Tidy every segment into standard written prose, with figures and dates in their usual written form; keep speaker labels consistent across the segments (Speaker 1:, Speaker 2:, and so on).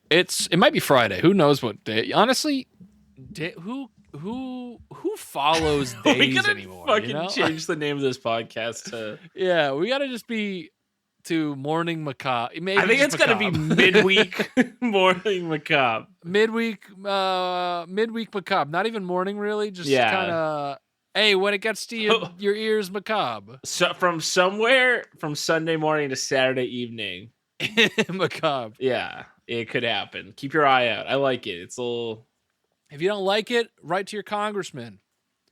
Speaker 1: It might be Friday. Who knows what day? Honestly, who follows
Speaker 2: We
Speaker 1: days
Speaker 2: gotta
Speaker 1: anymore?
Speaker 2: fucking change the name of this podcast to.
Speaker 1: Yeah, we gotta just be to morning macabre. Maybe
Speaker 2: I think it's gotta be midweek morning macabre.
Speaker 1: midweek macabre. Not even morning, really. Just kind of. Hey, when it gets to your ears, macabre.
Speaker 2: So from Sunday morning to Saturday evening,
Speaker 1: macabre.
Speaker 2: Yeah, it could happen. Keep your eye out. I like it. It's a little.
Speaker 1: If you don't like it, write to your congressman.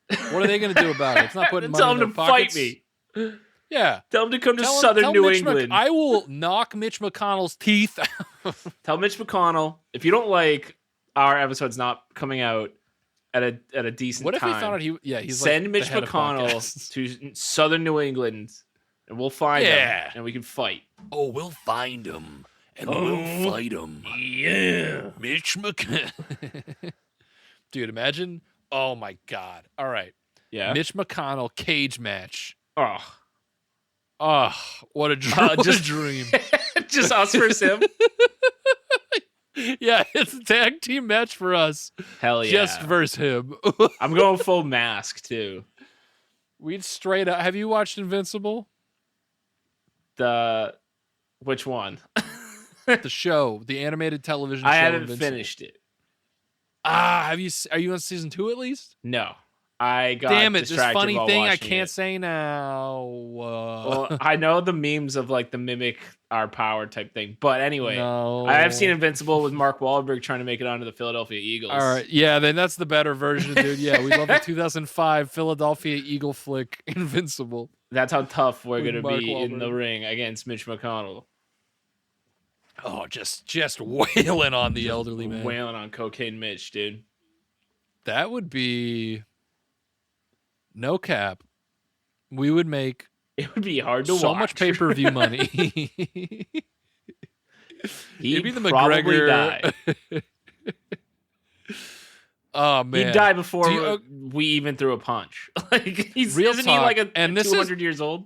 Speaker 1: What are they going to do about it? It's not putting money
Speaker 2: Tell
Speaker 1: in
Speaker 2: them
Speaker 1: their
Speaker 2: to
Speaker 1: pockets.
Speaker 2: fight me.
Speaker 1: Yeah.
Speaker 2: Tell them to come to Southern New England.
Speaker 1: I will knock Mitch McConnell's teeth out.
Speaker 2: Tell Mitch McConnell, if you don't like our episodes not coming out at a decent time.
Speaker 1: What if he found out he's
Speaker 2: send
Speaker 1: like
Speaker 2: Mitch McConnell to Southern New England and we'll find him and we can fight.
Speaker 1: Oh, we'll find him and we'll fight him.
Speaker 2: Yeah.
Speaker 1: Mitch McConnell. Dude, imagine. Oh my God. All right.
Speaker 2: Yeah.
Speaker 1: Mitch McConnell cage match.
Speaker 2: Oh,
Speaker 1: what a dream. What a dream.
Speaker 2: Just us versus him.
Speaker 1: Yeah, it's a tag team match for us.
Speaker 2: Hell yeah.
Speaker 1: Just versus him.
Speaker 2: I'm going full mask too.
Speaker 1: We'd straight up. Have you watched Invincible?
Speaker 2: Which one?
Speaker 1: The show, the animated television show.
Speaker 2: I haven't
Speaker 1: Invincible.
Speaker 2: finished it.
Speaker 1: Are you on season 2 at least?
Speaker 2: No. I got
Speaker 1: Damn it, this
Speaker 2: distracted
Speaker 1: funny
Speaker 2: while
Speaker 1: thing I
Speaker 2: watching
Speaker 1: can't
Speaker 2: it.
Speaker 1: say now.
Speaker 2: Well, I know the memes of like the mimic our power type thing. But anyway,
Speaker 1: no.
Speaker 2: I have seen Invincible with Mark Wahlberg trying to make it onto the Philadelphia Eagles.
Speaker 1: All right. Yeah, then that's the better version, dude. Yeah, we love the 2005 Philadelphia Eagle flick, Invincible.
Speaker 2: That's how tough we're going to
Speaker 1: Mark
Speaker 2: be in
Speaker 1: Wahlberg.
Speaker 2: the ring against Mitch McConnell.
Speaker 1: Oh, just wailing on the elderly man.
Speaker 2: Wailing on cocaine Mitch, dude.
Speaker 1: That would be no cap. We would make
Speaker 2: It would be hard to watch.
Speaker 1: so much pay-per-view money.
Speaker 2: He'd
Speaker 1: be the
Speaker 2: probably
Speaker 1: McGregor.
Speaker 2: die.
Speaker 1: Oh man,
Speaker 2: He'd die before we even threw a punch. Like isn't he like
Speaker 1: and
Speaker 2: 200 years old?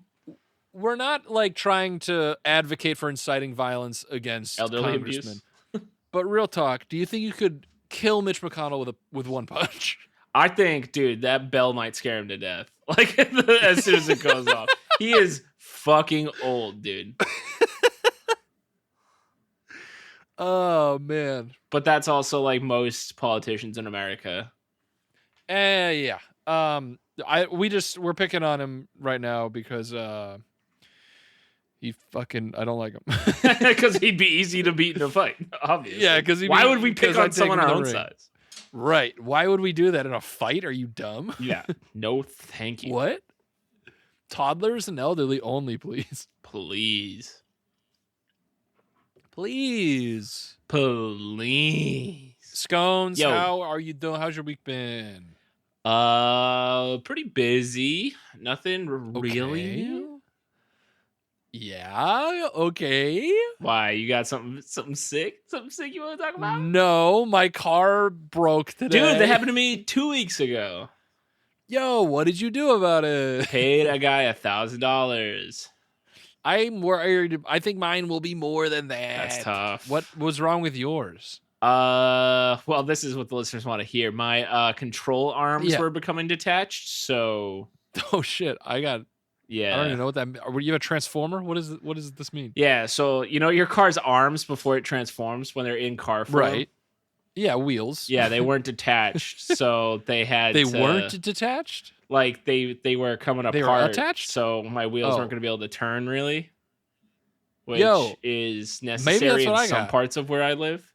Speaker 1: We're not like trying to advocate for inciting violence against
Speaker 2: Elderly
Speaker 1: congressmen.
Speaker 2: abuse.
Speaker 1: But real talk, do you think you could kill Mitch McConnell with one punch?
Speaker 2: I think, dude, that bell might scare him to death. Like as soon as it goes off, he is fucking old, dude.
Speaker 1: Oh man.
Speaker 2: But that's also like most politicians in America.
Speaker 1: Yeah. We're picking on him right now because I don't like him.
Speaker 2: Because he'd be easy to beat in a fight, obviously.
Speaker 1: Yeah, because
Speaker 2: why would we pick on someone our own size?
Speaker 1: Right. Why would we do that in a fight? Are you dumb?
Speaker 2: Yeah. No, thank you.
Speaker 1: What? Toddlers and elderly only, please.
Speaker 2: Please.
Speaker 1: Please.
Speaker 2: Please.
Speaker 1: Scones,
Speaker 2: Yo.
Speaker 1: how are you doing? How's your week been?
Speaker 2: Pretty busy. Nothing really new.
Speaker 1: Yeah, okay.
Speaker 2: Why? You got something sick? Something sick you want to talk about?
Speaker 1: No, my car broke today.
Speaker 2: Dude, that happened to me 2 weeks ago.
Speaker 1: Yo, what did you do about it?
Speaker 2: Paid a guy $1,000.
Speaker 1: I'm worried. I think mine will be more than that.
Speaker 2: That's tough.
Speaker 1: What was wrong with yours?
Speaker 2: Well, this is what the listeners want to hear. My control arms were becoming detached, so
Speaker 1: oh shit, I don't even know what that. Were you a transformer? What does this mean?
Speaker 2: Yeah, so you know your car's arms before it transforms when they're in car form.
Speaker 1: Right. Yeah, wheels.
Speaker 2: Yeah, they weren't detached, so they had.
Speaker 1: They weren't detached.
Speaker 2: Like they were coming apart.
Speaker 1: They were attached,
Speaker 2: so my wheels weren't going to be able to turn really, which is necessary in some parts of where I live.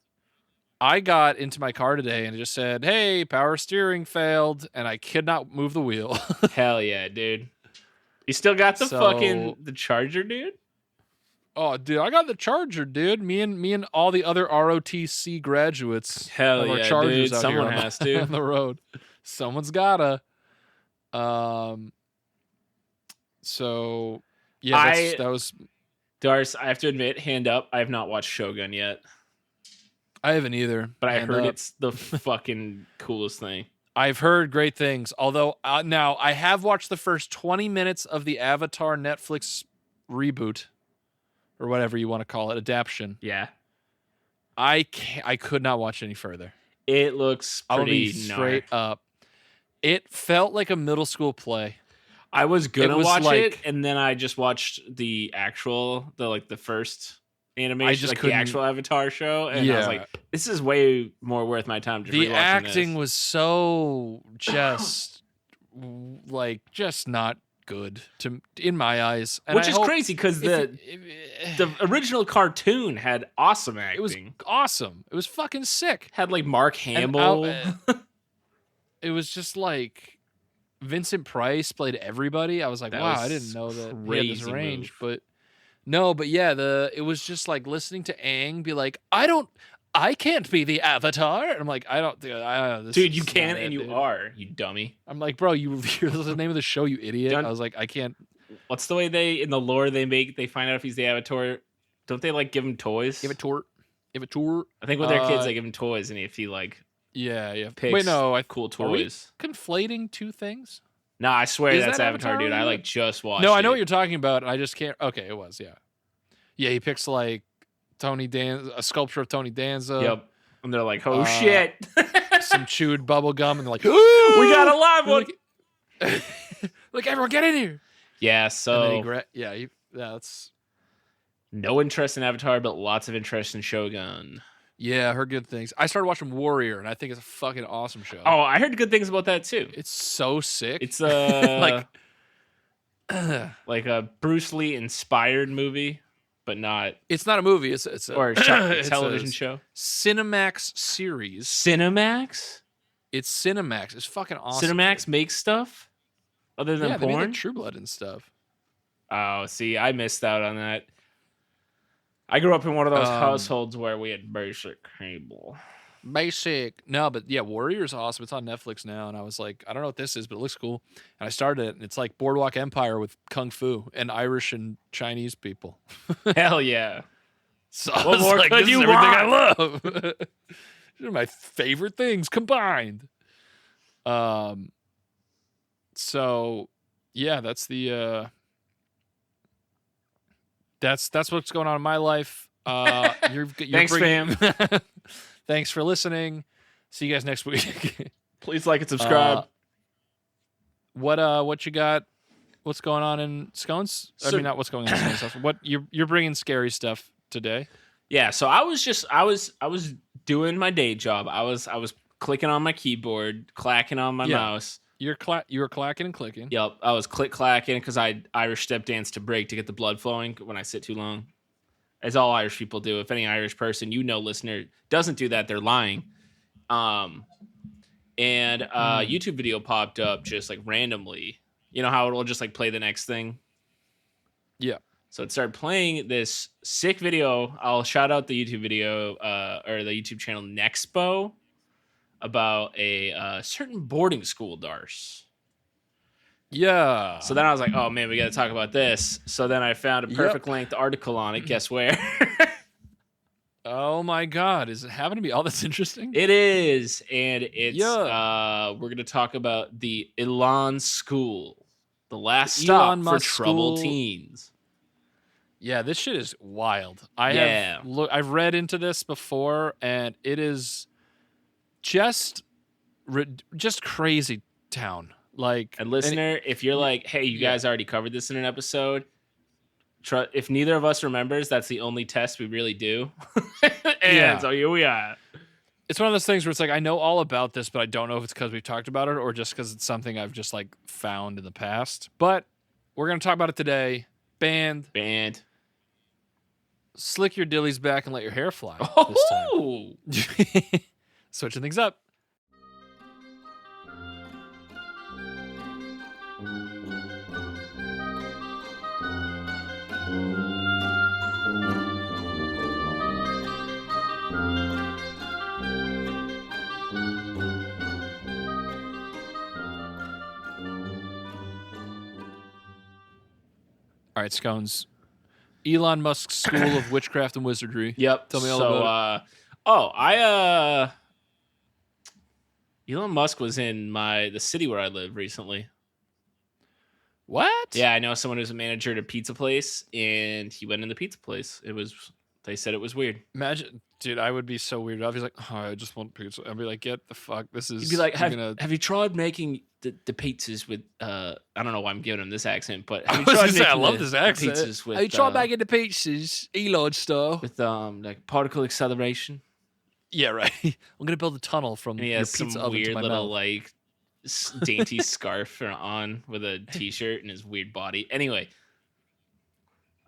Speaker 1: I got into my car today and it just said, "Hey, power steering failed," and I could not move the wheel.
Speaker 2: Hell yeah, dude! You still got the charger, dude?
Speaker 1: Oh, dude, I got the charger, dude. Me and all the other ROTC graduates.
Speaker 2: Hell yeah,
Speaker 1: chargers
Speaker 2: dude! Someone has to
Speaker 1: on the road. Someone's gotta. So yeah, that was.
Speaker 2: Darce, I have to admit, hand up, I have not watched Shogun yet.
Speaker 1: I haven't either.
Speaker 2: But I heard it's the fucking coolest thing.
Speaker 1: I've heard great things. Although, now, I have watched the first 20 minutes of the Avatar Netflix reboot, or whatever you want to call it, adaptation.
Speaker 2: Yeah.
Speaker 1: I could not watch any further.
Speaker 2: It looks pretty.
Speaker 1: I'll be straight up. It felt like a middle school play.
Speaker 2: I was gonna watch it, and then I just watched the first animation, the actual Avatar show, and I was like, "This is way more worth my time."
Speaker 1: The acting was so just not good in my eyes, and
Speaker 2: which is crazy because the original cartoon had awesome acting.
Speaker 1: It was awesome. It was fucking sick.
Speaker 2: Had like Mark Hamill.
Speaker 1: It was just like Vincent Price played everybody. I was like, wow, I didn't know that he had this range. But it was just like listening to Aang be like, I can't be the Avatar. And I'm like,
Speaker 2: dude, you can and you are, you dummy.
Speaker 1: I'm like, bro, you're the name of the show, you idiot. I was like, I can't.
Speaker 2: What's the way in the lore they find out if he's the Avatar? Don't they like give him toys?
Speaker 1: Give a tour.
Speaker 2: I think with their kids, they give him toys, and if he like.
Speaker 1: Yeah.
Speaker 2: Picks
Speaker 1: Wait, no,
Speaker 2: cool toys.
Speaker 1: Are we conflating two things?
Speaker 2: No, I swear that's Avatar, dude. I like just watched.
Speaker 1: No, I know what you're talking about. I just can't. Okay, it was yeah. He picks like a sculpture of Tony Danza.
Speaker 2: Yep, and they're like, oh shit,
Speaker 1: some chewed bubble gum, and they're like,
Speaker 2: we got a live one.
Speaker 1: Like everyone, get in here.
Speaker 2: Yeah. So
Speaker 1: that's
Speaker 2: no interest in Avatar, but lots of interest in Shogun.
Speaker 1: Yeah, I heard good things. I started watching Warrior, and I think it's a fucking awesome show.
Speaker 2: Oh, I heard good things about that too.
Speaker 1: It's so sick.
Speaker 2: It's like a Bruce Lee inspired movie, but not.
Speaker 1: It's not a movie. It's a
Speaker 2: television show.
Speaker 1: Cinemax series.
Speaker 2: Cinemax.
Speaker 1: It's Cinemax. It's fucking awesome.
Speaker 2: Cinemax makes stuff other than porn.
Speaker 1: They made like True Blood and stuff.
Speaker 2: Oh, see, I missed out on that. I grew up in one of those households where we had basic cable.
Speaker 1: No, but yeah, Warrior's awesome. It's on Netflix now, and I was like, I don't know what this is, but it looks cool. And I started it, and it's like Boardwalk Empire with kung fu and Irish and Chinese people.
Speaker 2: Hell yeah!
Speaker 1: So what more like, could you everything I love. These are my favorite things combined. So yeah, that's the. That's what's going on in my life.
Speaker 2: Thanks, fam.
Speaker 1: Thanks for listening. See you guys next week.
Speaker 2: Please like and subscribe.
Speaker 1: What you got? What's going on in Scones? I mean, not what's going on in Scones. What you're bringing scary stuff today?
Speaker 2: Yeah. So I was doing my day job. I was clicking on my keyboard, clacking on my mouse.
Speaker 1: You were clacking and clicking.
Speaker 2: Yep, I was clacking because I Irish step dance to break to get the blood flowing when I sit too long. As all Irish people do. If any Irish person, listener, doesn't do that, they're lying. YouTube video popped up just like randomly. You know how it'll just like play the next thing?
Speaker 1: Yeah.
Speaker 2: So it started playing this sick video. I'll shout out the YouTube video or the YouTube channel Nexpo. About a certain boarding school, Darce.
Speaker 1: Yeah.
Speaker 2: So then I was like, oh, man, we got to talk about this. So then I found a perfect length article on it. Guess where?
Speaker 1: Oh, my God. Is it happen to be all that's interesting?
Speaker 2: It is. And it's we're going to talk about the Elan School, the last stop for troubled teens.
Speaker 1: Yeah, this shit is wild. I've read into this before, and it is just crazy town. Like,
Speaker 2: and listener, if you're like, hey, you guys already covered this in an episode, if neither of us remembers, that's the only test we really do. So here we are.
Speaker 1: It's one of those things where it's like, I know all about this, but I don't know if it's because we've talked about it or just because it's something I've just like found in the past. But we're going to talk about it today. Band. Slick your dillies back and let your hair fly this time. Switching things up. All right, Scones. Elon Musk's School of Witchcraft and Wizardry.
Speaker 2: Yep.
Speaker 1: Tell me all about
Speaker 2: it. Elon Musk was in the city where I live recently.
Speaker 1: What?
Speaker 2: Yeah, I know someone who's a manager at a pizza place, and he went in the pizza place. It was They said it was weird.
Speaker 1: Imagine, dude, I would be so weird. I'd be like, oh, I just want pizza. I'd be like, get the fuck. This is.
Speaker 2: You'd be like, have you tried making the pizzas with? I don't know why I'm giving him this accent, but have you tried making
Speaker 1: I love this accent.
Speaker 2: pizzas with?
Speaker 1: Have you tried making the pizzas, Elon style,
Speaker 2: with like particle acceleration?
Speaker 1: Yeah, right. I'm gonna build a tunnel from your pizza oven to my
Speaker 2: weird little
Speaker 1: mouth.
Speaker 2: like dainty scarf on with a t-shirt and his weird body. Anyway,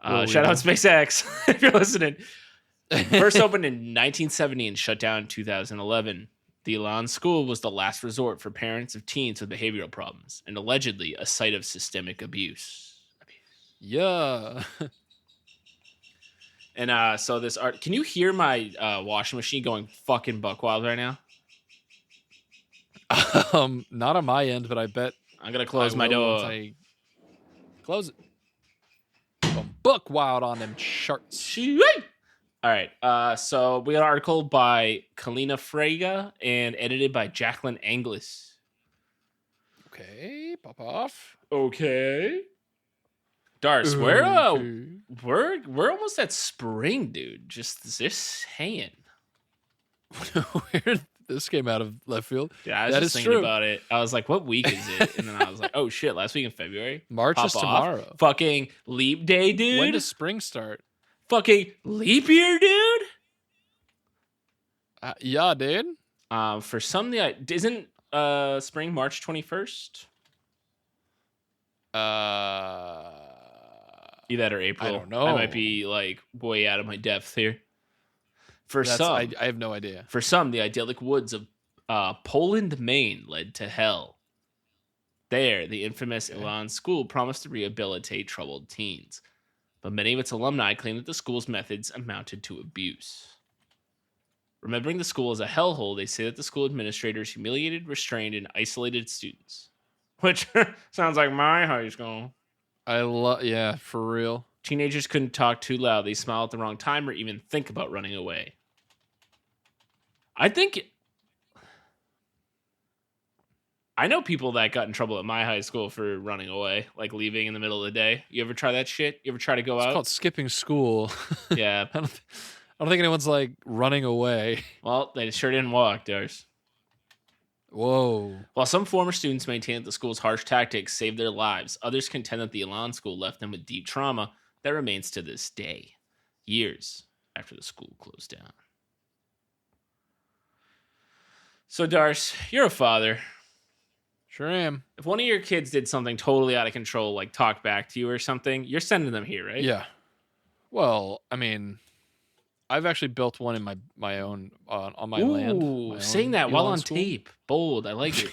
Speaker 2: shout out SpaceX if you're listening. First opened in 1970 and shut down in 2011. The Elan School was the last resort for parents of teens with behavioral problems and allegedly a site of systemic abuse.
Speaker 1: Yeah.
Speaker 2: And so this art, can you hear my washing machine going fucking buck wild right now?
Speaker 1: Not on my end, but I bet
Speaker 2: I'm gonna close my door.
Speaker 1: Close it. Buck wild on them shirts.
Speaker 2: All right. So we got an article by Kalina Frega and edited by Jacqueline Anglis.
Speaker 1: Okay, pop off.
Speaker 2: Okay. Dars, we're almost at spring, dude. Just hanging.
Speaker 1: Weird. This came out of left field.
Speaker 2: Yeah, I was just thinking about it. I was like, what week is it? And then I was like, oh shit, last week in February?
Speaker 1: March is tomorrow.
Speaker 2: Fucking leap day, dude.
Speaker 1: When does spring start?
Speaker 2: Fucking leap year, dude.
Speaker 1: Yeah, dude.
Speaker 2: For some, isn't spring March 21st? Either that or April.
Speaker 1: I don't know.
Speaker 2: I might be like way out of my depth here.
Speaker 1: I have no idea.
Speaker 2: For some, the idyllic woods of Poland, Maine led to hell. There, the infamous Elan School promised to rehabilitate troubled teens. But many of its alumni claim that the school's methods amounted to abuse. Remembering the school as a hellhole, they say that the school administrators humiliated, restrained, and isolated students. Which sounds like my high school.
Speaker 1: Yeah, for real.
Speaker 2: Teenagers couldn't talk too loud, they smile at the wrong time, or even think about running away. I know people that got in trouble at my high school for running away, like leaving in the middle of the day. You ever try that shit? You ever try to go out?
Speaker 1: It's called skipping school.
Speaker 2: Yeah.
Speaker 1: I don't think anyone's like running away.
Speaker 2: Well, they sure didn't walk, Dars.
Speaker 1: Whoa.
Speaker 2: While some former students maintain that the school's harsh tactics saved their lives, others contend that the Elan School left them with deep trauma that remains to this day, years after the school closed down. So, Dars, you're a father.
Speaker 1: Sure am.
Speaker 2: If one of your kids did something totally out of control, like talk back to you or something, you're sending them here, right?
Speaker 1: Yeah. Well, I mean, I've actually built one in my own on my land.
Speaker 2: Ooh, saying that while on tape. Bold. I like it.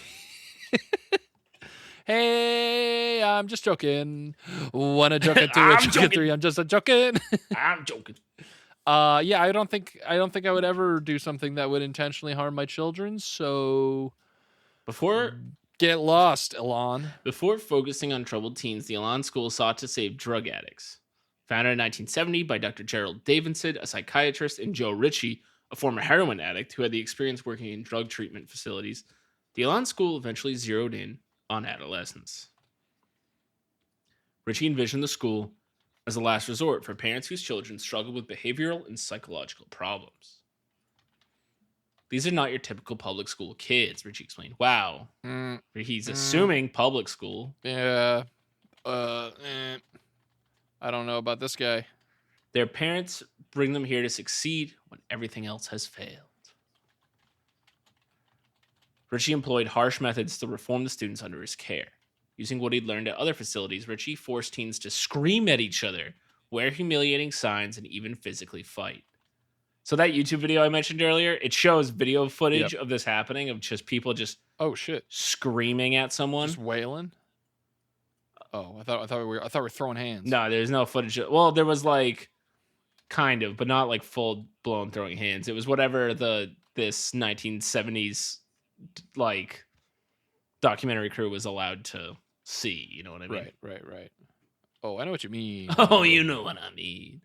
Speaker 1: Hey, I'm just joking. One a joking, two a joking, three. I'm just a joking.
Speaker 2: I'm joking.
Speaker 1: Yeah, I don't think I would ever do something that would intentionally harm my children. So get lost, Elan.
Speaker 2: Before focusing on troubled teens, the Elan School sought to save drug addicts. Founded in 1970 by Dr. Gerald Davidson, a psychiatrist, and Joe Ritchie, a former heroin addict who had the experience working in drug treatment facilities, the Elan School eventually zeroed in on adolescents. Ritchie envisioned the school as a last resort for parents whose children struggle with behavioral and psychological problems. These are not your typical public school kids, Ritchie explained. Wow. He's assuming public school.
Speaker 1: Yeah. I don't know about this guy.
Speaker 2: Their parents bring them here to succeed when everything else has failed. Ritchie employed harsh methods to reform the students under his care. Using what he'd learned at other facilities, Ritchie forced teens to scream at each other, wear humiliating signs, and even physically fight. So that YouTube video I mentioned earlier, it shows video footage of this happening, of just people just screaming at someone.
Speaker 1: Just wailing? Oh, I thought we were throwing hands.
Speaker 2: No, there's no footage. Well, there was like kind of, but not like full blown throwing hands. It was whatever this 1970s like documentary crew was allowed to see. You know what I mean?
Speaker 1: Right. Oh, I know what you mean.
Speaker 2: Oh, you know what I mean.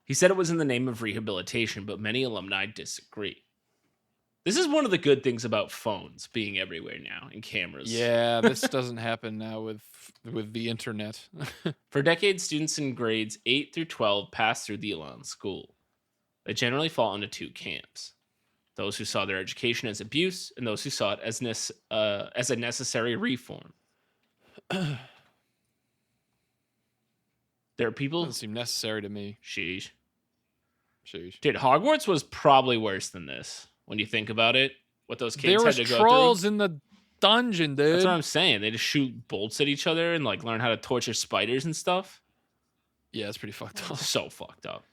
Speaker 2: He said it was in the name of rehabilitation, but many alumni disagree. This is one of the good things about phones being everywhere now and cameras.
Speaker 1: Yeah, this doesn't happen now with the internet.
Speaker 2: For decades, students in grades 8 through 12 pass through the Elan School. They generally fall into two camps. Those who saw their education as abuse and those who saw it as a necessary reform. There are people...
Speaker 1: Doesn't seem necessary to me.
Speaker 2: Sheesh.
Speaker 1: Dude,
Speaker 2: Hogwarts was probably worse than this. When you think about it, what those kids had to go through.
Speaker 1: There was trolls in the dungeon, dude.
Speaker 2: That's what I'm saying. They just shoot bolts at each other and like learn how to torture spiders and stuff.
Speaker 1: Yeah, it's pretty fucked up.
Speaker 2: So fucked up.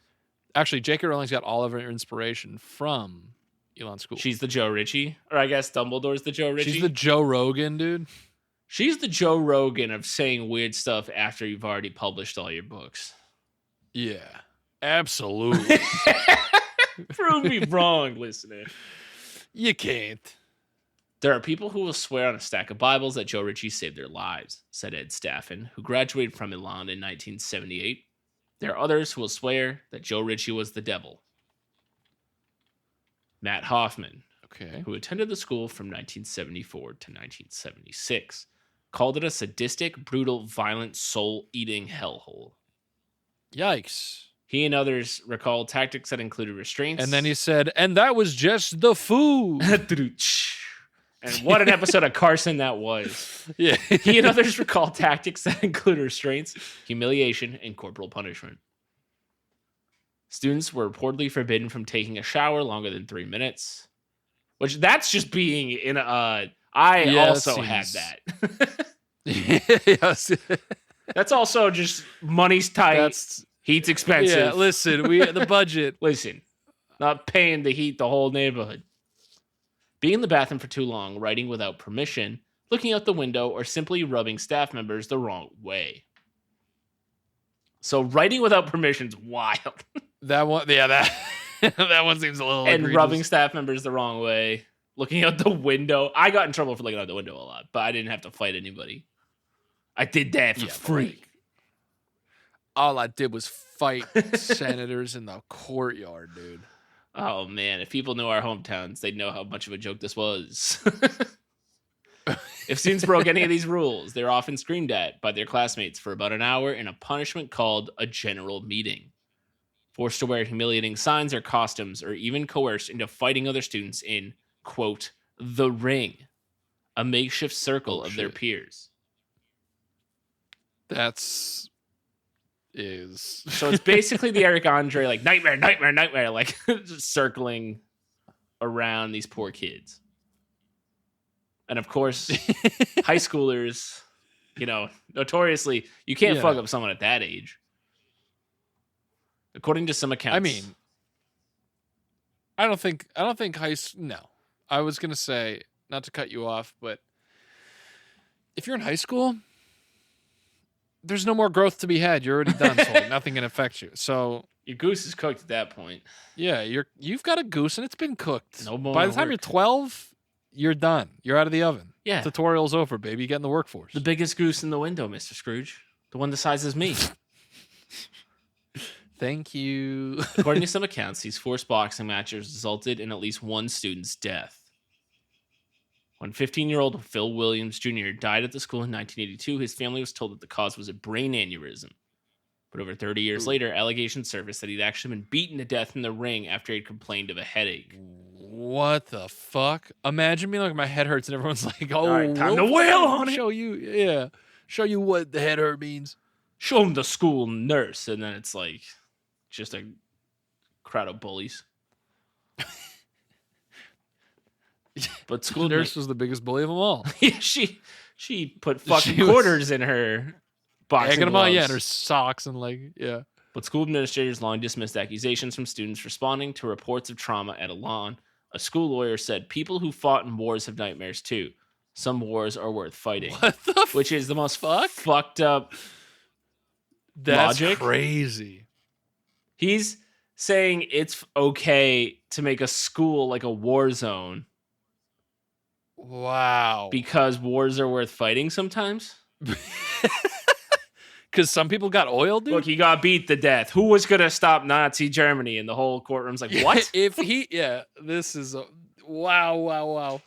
Speaker 1: Actually, J.K. Rowling's got all of her inspiration from Elan School.
Speaker 2: She's the Joe Ritchie, or I guess Dumbledore's the Joe Ritchie.
Speaker 1: She's the Joe Rogan, dude.
Speaker 2: She's the Joe Rogan of saying weird stuff after you've already published all your books.
Speaker 1: Yeah, absolutely.
Speaker 2: Prove me wrong, listener.
Speaker 1: You can't.
Speaker 2: There are people who will swear on a stack of Bibles that Joe Ritchie saved their lives, said Ed Staffen, who graduated from Elan in 1978. There are others who will swear that Joe Ritchie was the devil. Matt Hoffman, who attended the school from 1974 to 1976, called it a sadistic, brutal, violent, soul-eating hellhole.
Speaker 1: Yikes.
Speaker 2: He and others recalled tactics that included restraints.
Speaker 1: And then he said, and that was just the food.
Speaker 2: And what an episode of Carson that was.
Speaker 1: Yeah.
Speaker 2: He and others recalled tactics that include restraints, humiliation, and corporal punishment. Students were reportedly forbidden from taking a shower longer than 3 minutes. Which, that's just being in a... I also had that.
Speaker 1: Yes.
Speaker 2: That's also just money's tight. Heat's expensive.
Speaker 1: Yeah, listen, the budget.
Speaker 2: Listen, not paying to heat the whole neighborhood. Being in the bathroom for too long, writing without permission, looking out the window, or simply rubbing staff members the wrong way. So writing without permission's wild.
Speaker 1: That one, yeah, that one seems a little
Speaker 2: And
Speaker 1: egregious.
Speaker 2: rubbing staff members the wrong way, looking out the window. I got in trouble for looking out the window a lot, but I didn't have to fight anybody. I did that for free.
Speaker 1: All I did was fight senators in the courtyard, dude.
Speaker 2: Oh, man. If people knew our hometowns, they'd know how much of a joke this was. If students broke any of these rules, they were often screamed at by their classmates for about an hour in a punishment called a general meeting. Forced to wear humiliating signs or costumes, or even coerced into fighting other students in, quote, the ring, a makeshift circle of their peers.
Speaker 1: So
Speaker 2: it's basically the Eric Andre, like, nightmare, like, just circling around these poor kids. And of course, high schoolers, notoriously, you can't fuck up someone at that age. According to some accounts.
Speaker 1: I mean, I don't think no. I was going to say, not to cut you off, but if you're in high school, there's no more growth to be had. You're already done, so like, nothing can affect you. So
Speaker 2: your goose is cooked at that point.
Speaker 1: Yeah, you've got a goose and it's been cooked.
Speaker 2: No more.
Speaker 1: By the time you're 12, you're done. You're out of the oven.
Speaker 2: Yeah.
Speaker 1: Tutorial's over, baby. You get in the workforce.
Speaker 2: The biggest goose in the window, Mr. Scrooge. The one the size as me.
Speaker 1: Thank you.
Speaker 2: According to some accounts, these forced boxing matches resulted in at least one student's death. When 15-year-old Phil Williams Jr. died at the school in 1982, his family was told that the cause was a brain aneurysm. But over 30 years later, allegations surfaced that he'd actually been beaten to death in the ring after he'd complained of a headache.
Speaker 1: What the fuck? Imagine being like, my head hurts, and everyone's like, "Oh,
Speaker 2: right, time to wail on it."
Speaker 1: Show you what the head hurt means.
Speaker 2: Show him the school nurse, and then it's like just a crowd of bullies. But school
Speaker 1: nurse was the biggest bully of them all.
Speaker 2: Yeah, she put fucking quarters in her boxing gloves.
Speaker 1: Yeah, and her socks and yeah.
Speaker 2: But school administrators long dismissed accusations from students responding to reports of trauma at Elan. A school lawyer said, "People who fought in wars have nightmares too. Some wars are worth fighting."
Speaker 1: What the
Speaker 2: Which is the most fucked up
Speaker 1: That's
Speaker 2: logic.
Speaker 1: Crazy.
Speaker 2: He's saying it's okay to make a school like a war zone.
Speaker 1: Wow.
Speaker 2: Because wars are worth fighting sometimes?
Speaker 1: Because some people got oiled, dude?
Speaker 2: Look, he got beat to death. Who was going to stop Nazi Germany? And the whole courtroom's like, what?
Speaker 1: This is... Wow.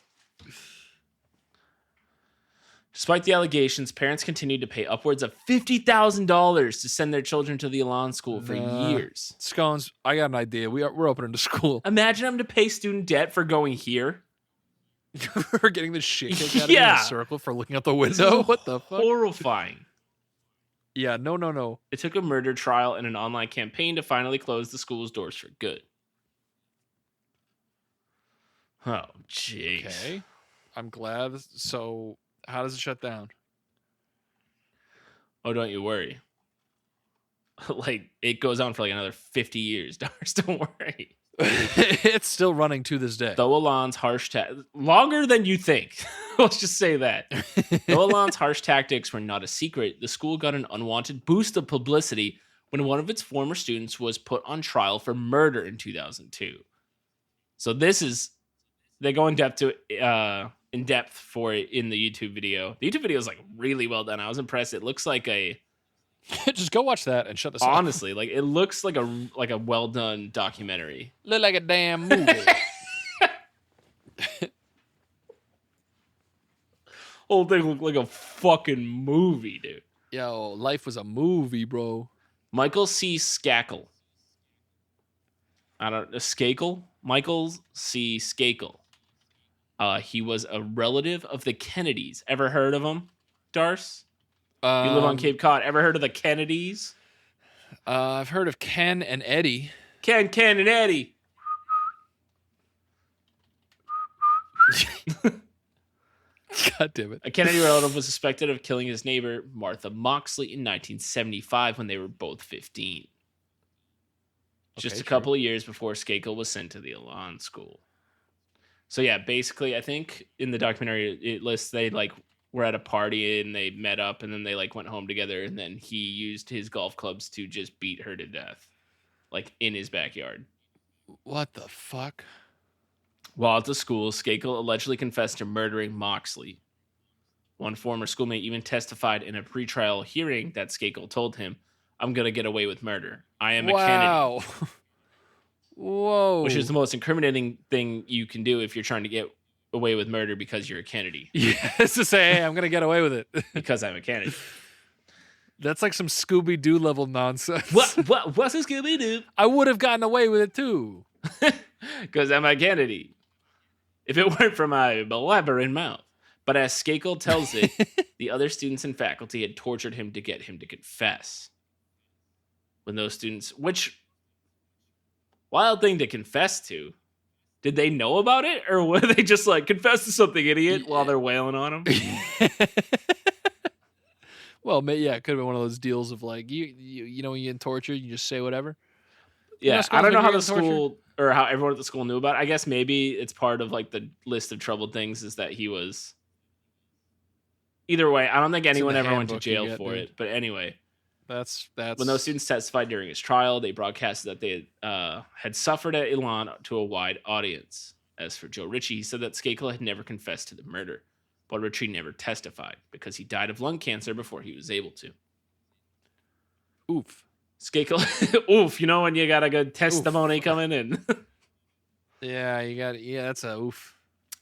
Speaker 2: Despite the allegations, parents continued to pay upwards of $50,000 to send their children to the Elan School for years.
Speaker 1: Scones, I got an idea. We're opening the school.
Speaker 2: Imagine having to pay student debt for going here.
Speaker 1: We're getting the shit kicked out of you in a circle for looking out the window. What the fuck?
Speaker 2: Horrifying.
Speaker 1: Yeah, no.
Speaker 2: It took a murder trial and an online campaign to finally close the school's doors for good. Oh, jeez.
Speaker 1: Okay. I'm glad. So, how does it shut down?
Speaker 2: Oh, don't you worry. Like, it goes on for like another 50 years, Dars. Don't worry.
Speaker 1: It's still running to this day.
Speaker 2: Though Elan's harsh longer than you think. Let's just say that. Though Elan's harsh tactics were not a secret, the school got an unwanted boost of publicity when one of its former students was put on trial for murder in 2002. So they go in depth for it in the YouTube video. The YouTube video is like really well done. I was impressed. It looks like
Speaker 1: just go watch that and shut this
Speaker 2: off. Honestly, like it looks like a well done documentary.
Speaker 1: Look like a damn movie.
Speaker 2: Whole thing looked like a fucking movie, dude.
Speaker 1: Yo, life was a movie, bro.
Speaker 2: Michael C. Skakel. Michael C. Skakel. He was a relative of the Kennedys. Ever heard of them, Darce? You live on Cape Cod. Ever heard of the Kennedys?
Speaker 1: I've heard of Ken and Eddie.
Speaker 2: Ken, and Eddie.
Speaker 1: God damn it.
Speaker 2: A Kennedy relative was suspected of killing his neighbor, Martha Moxley, in 1975 when they were both 15. Just a couple of years before Skakel was sent to the Elan School. So yeah, basically, I think in the documentary it lists they like were at a party and they met up and then they like went home together and then he used his golf clubs to just beat her to death, like in his backyard.
Speaker 1: What the fuck?
Speaker 2: While at the school, Skakel allegedly confessed to murdering Moxley. One former schoolmate even testified in a pretrial hearing that Skakel told him, "I'm gonna get away with murder. I am a Kennedy."
Speaker 1: Whoa.
Speaker 2: Which is the most incriminating thing you can do if you're trying to get away with murder because you're a Kennedy.
Speaker 1: Yes, to say, hey, I'm going to get away with it.
Speaker 2: Because I'm a Kennedy.
Speaker 1: That's like some Scooby-Doo level nonsense.
Speaker 2: What's a Scooby-Doo?
Speaker 1: I would have gotten away with it too.
Speaker 2: Because I'm a Kennedy. If it weren't for my blabbering mouth. But as Skakel tells it, the other students and faculty had tortured him to get him to confess. When those students, which... wild thing to confess to. Did they know about it? Or were they just like, confess to something, idiot, while they're wailing on him?
Speaker 1: Well, yeah, it could have been one of those deals of like, you know, when you get tortured, you just say whatever.
Speaker 2: Yeah, you know, I don't know how the school, or how everyone at the school knew about it. I guess maybe it's part of like the list of troubled things is that he was... Either way, I don't think anyone ever went to jail for it. But anyway...
Speaker 1: That's
Speaker 2: when those students testified during his trial, they broadcasted that they had suffered at Elan to a wide audience. As for Joe Ritchie, he said that Skakel had never confessed to the murder, but Ritchie never testified because he died of lung cancer before he was able to.
Speaker 1: Oof.
Speaker 2: Skakel, oof, you know when you got a good testimony coming in.
Speaker 1: Yeah, that's a oof.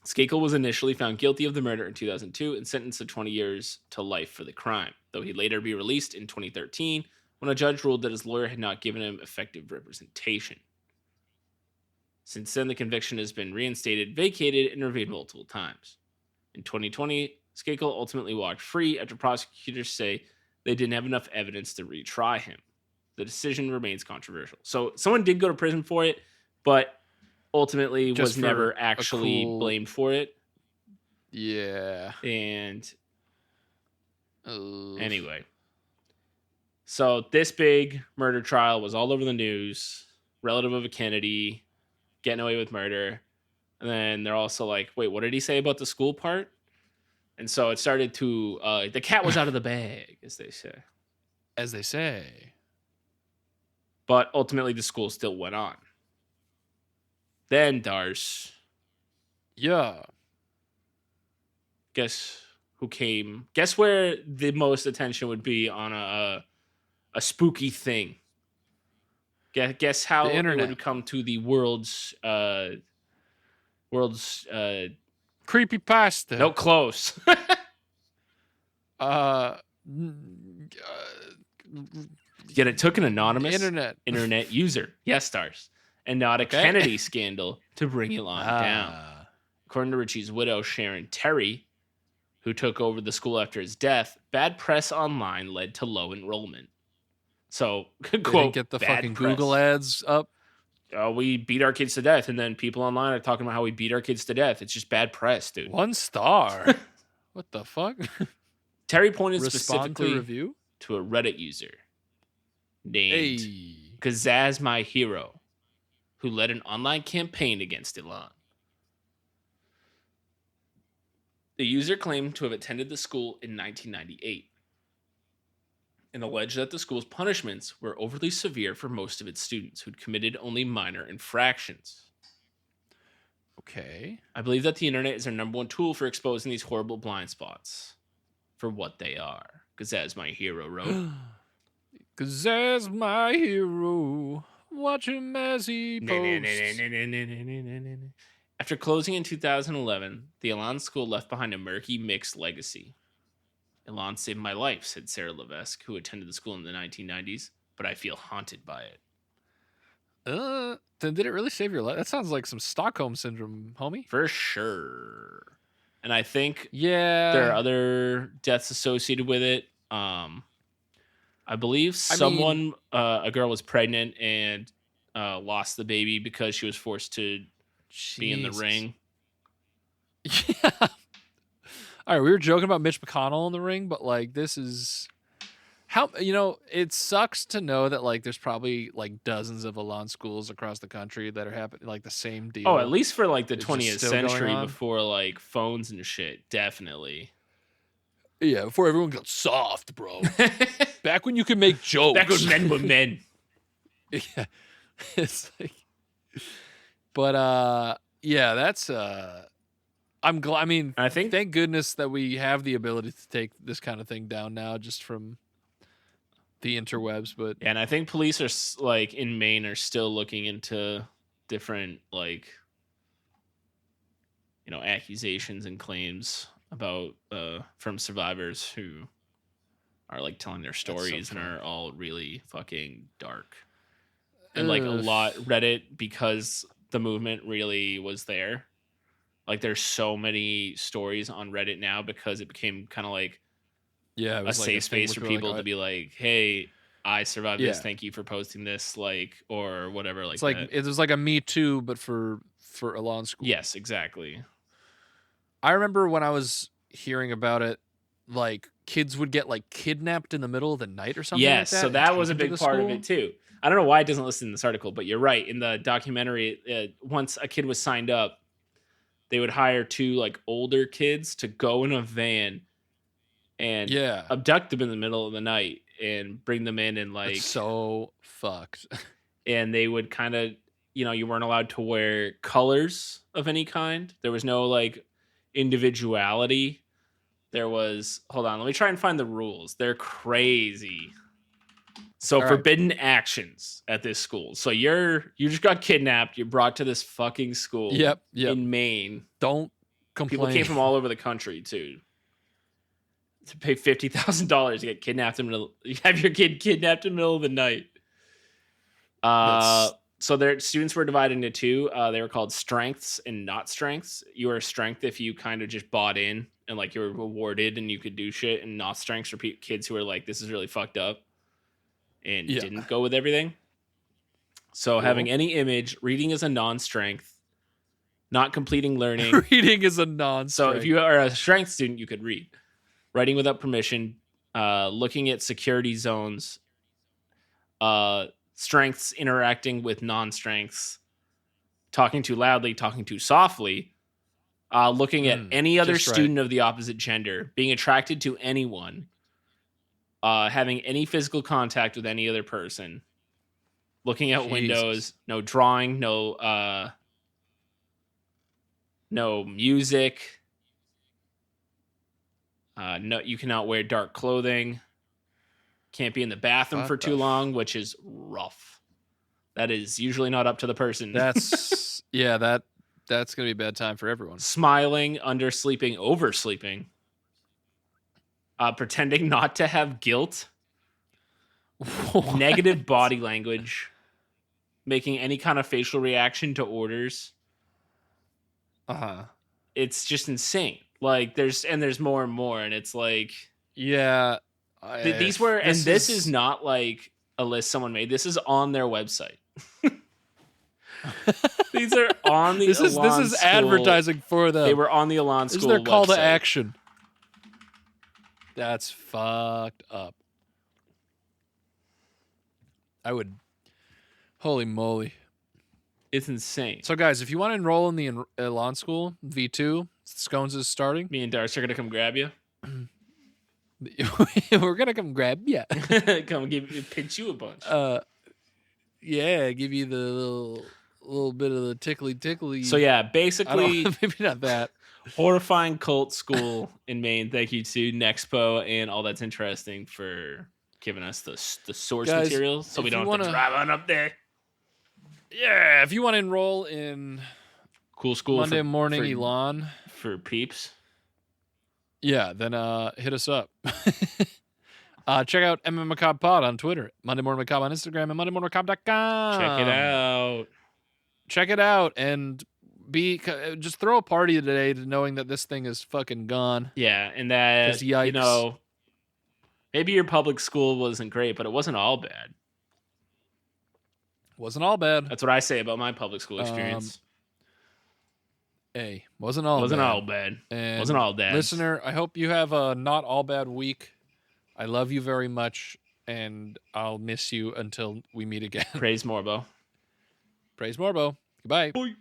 Speaker 2: Skakel was initially found guilty of the murder in 2002 and sentenced to 20 years to life for the crime, though he'd later be released in 2013 when a judge ruled that his lawyer had not given him effective representation. Since then, the conviction has been reinstated, vacated, and reviewed multiple times. In 2020, Skakel ultimately walked free after prosecutors say they didn't have enough evidence to retry him. The decision remains controversial. So someone did go to prison for it, but ultimately was never actually blamed for it.
Speaker 1: Yeah.
Speaker 2: And anyway, so this big murder trial was all over the news. Relative of a Kennedy getting away with murder. And then they're also like, wait, what did he say about the school part? And so it started to, the cat was out of the bag, as they say.
Speaker 1: As they say.
Speaker 2: But ultimately the school still went on. Then, Dars.
Speaker 1: Yeah.
Speaker 2: Guess who came? Guess where the most attention would be on a spooky thing? Guess how it would come to the world's World's
Speaker 1: creepypasta.
Speaker 2: No, close. Yet it took an anonymous internet user, yes stars, and not a Kennedy scandal to bring Elan down. According to Richie's widow, Sharon Terry, who took over the school after his death, bad press online led to low enrollment. So,
Speaker 1: they
Speaker 2: quote,
Speaker 1: didn't get the fucking press. Google ads up.
Speaker 2: We beat our kids to death, and then people online are talking about how we beat our kids to death. It's just bad press, dude.
Speaker 1: 1 star. What the fuck?
Speaker 2: Terry pointed specifically to a Reddit user named Kazaz My Hero, who led an online campaign against Elan. The user claimed to have attended the school in 1998 and alleged that the school's punishments were overly severe for most of its students who'd committed only minor infractions.
Speaker 1: Okay.
Speaker 2: I believe that the internet is our number one tool for exposing these horrible blind spots for what they are. Kazaz My Hero wrote.
Speaker 1: Kazaz My Hero. Watch him as he posts.
Speaker 2: After closing in 2011, the Elan School left behind a murky, mixed legacy. Elan saved my life, said Sarah Levesque, who attended the school in the 1990s, but I feel haunted by it.
Speaker 1: Then did it really save your life? That sounds like some Stockholm Syndrome, homie.
Speaker 2: For sure. And I think there are other deaths associated with it. I believe a girl was pregnant and lost the baby because she was forced to be in the ring.
Speaker 1: Yeah. All right, we were joking about Mitch McConnell in the ring, but like this is how it sucks to know that like there's probably like dozens of Elan schools across the country that are happening like the same deal.
Speaker 2: Oh, at least for like the 20th century before like phones and shit, definitely.
Speaker 1: Yeah, before everyone got soft, bro. Back when you could make jokes.
Speaker 2: Back when men were men.
Speaker 1: Yeah. It's like, but yeah, that's I'm glad. I mean, I think thank goodness that we have the ability to take this kind of thing down now, just from the interwebs. But
Speaker 2: and I think police are like in Maine are still looking into different like accusations and claims about from survivors who are like telling their stories and are all really fucking dark. And like a lot Reddit, because the movement really was there. Like there's so many stories on Reddit now because it became kind of like a safe space for people to be like, hey, I survived this. Thank you for posting this, like, or whatever. Like,
Speaker 1: it's like it was like a Me Too, but for Elan School.
Speaker 2: Yes, exactly.
Speaker 1: I remember when I was hearing about it, like kids would get like kidnapped in the middle of the night or something.
Speaker 2: Yes,
Speaker 1: like that,
Speaker 2: so that was a big part of it too. I don't know why it doesn't list in this article, but you're right. In the documentary, once a kid was signed up, they would hire 2 like older kids to go in a van and abduct them in the middle of the night and bring them in and like.
Speaker 1: That's so fucked.
Speaker 2: And they would kind of, you weren't allowed to wear colors of any kind. There was no like individuality. There was, hold on, let me try and find the rules. They're crazy. So forbidden actions at this school. So you just got kidnapped. You're brought to this fucking school.
Speaker 1: Yep.
Speaker 2: In Maine.
Speaker 1: Don't complain.
Speaker 2: People came from all over the country too. To pay $50,000 to get kidnapped you have your kid kidnapped in the middle of the night. So their students were divided into 2. They were called strengths and not strengths. You were a strength if you kind of just bought in and like you were rewarded and you could do shit, and not strengths for kids who are like, this is really fucked up and didn't go with everything. So having any image, reading is a non-strength, not completing learning.
Speaker 1: Reading is a non-strength.
Speaker 2: So if you are a strength student, you could read. Writing without permission, looking at security zones, strengths interacting with non-strengths, talking too loudly, talking too softly, looking at any other student of the opposite gender, being attracted to anyone, having any physical contact with any other person, looking out windows, no drawing, no music, no, you cannot wear dark clothing, can't be in the bathroom for too long, which is rough. That is usually not up to the person.
Speaker 1: That's that That's going to be a bad time for everyone.
Speaker 2: Smiling, undersleeping, oversleeping. Pretending not to have guilt. Negative body language. Making any kind of facial reaction to orders. It's just insane. Like there's more and more, and it's like,
Speaker 1: yeah,
Speaker 2: these were, and this is not like a list someone made. This is on their website. These are on the
Speaker 1: this is
Speaker 2: School.
Speaker 1: advertising for them.
Speaker 2: They were on the Elan School.
Speaker 1: This is their call
Speaker 2: website.
Speaker 1: to action. That's fucked up. I would. Holy moly.
Speaker 2: It's insane.
Speaker 1: So, guys, if you want to enroll in the Elan School V2, Scones is starting.
Speaker 2: Me and Darcy are going to come grab you.
Speaker 1: We're going to come grab you.
Speaker 2: Come pitch you a bunch.
Speaker 1: Yeah, give you the little bit of the tickly.
Speaker 2: So, yeah, basically.
Speaker 1: Maybe not that.
Speaker 2: Horrifying cult school in Maine. Thank you to Nexpo and All That's Interesting for giving us the source materials so we don't have to drive on up there.
Speaker 1: Yeah, if you want to enroll in
Speaker 2: Cool School
Speaker 1: Monday morning Elan
Speaker 2: for peeps,
Speaker 1: yeah, then hit us up. Check out MM Macabre Pod on Twitter, Monday Morning Macabre on Instagram, and MondayMorningMacabre.com. Check it out, and just throw a party today to knowing that this thing is fucking gone.
Speaker 2: Yeah, and that you know, maybe your public school wasn't great, but it wasn't all bad.
Speaker 1: Wasn't all bad.
Speaker 2: That's what I say about my public school experience.
Speaker 1: Wasn't all bad.
Speaker 2: And wasn't all bad.
Speaker 1: Listener, I hope you have a not all bad week. I love you very much, and I'll miss you until we meet again.
Speaker 2: Praise Morbo.
Speaker 1: Praise Morbo. Goodbye. Bye.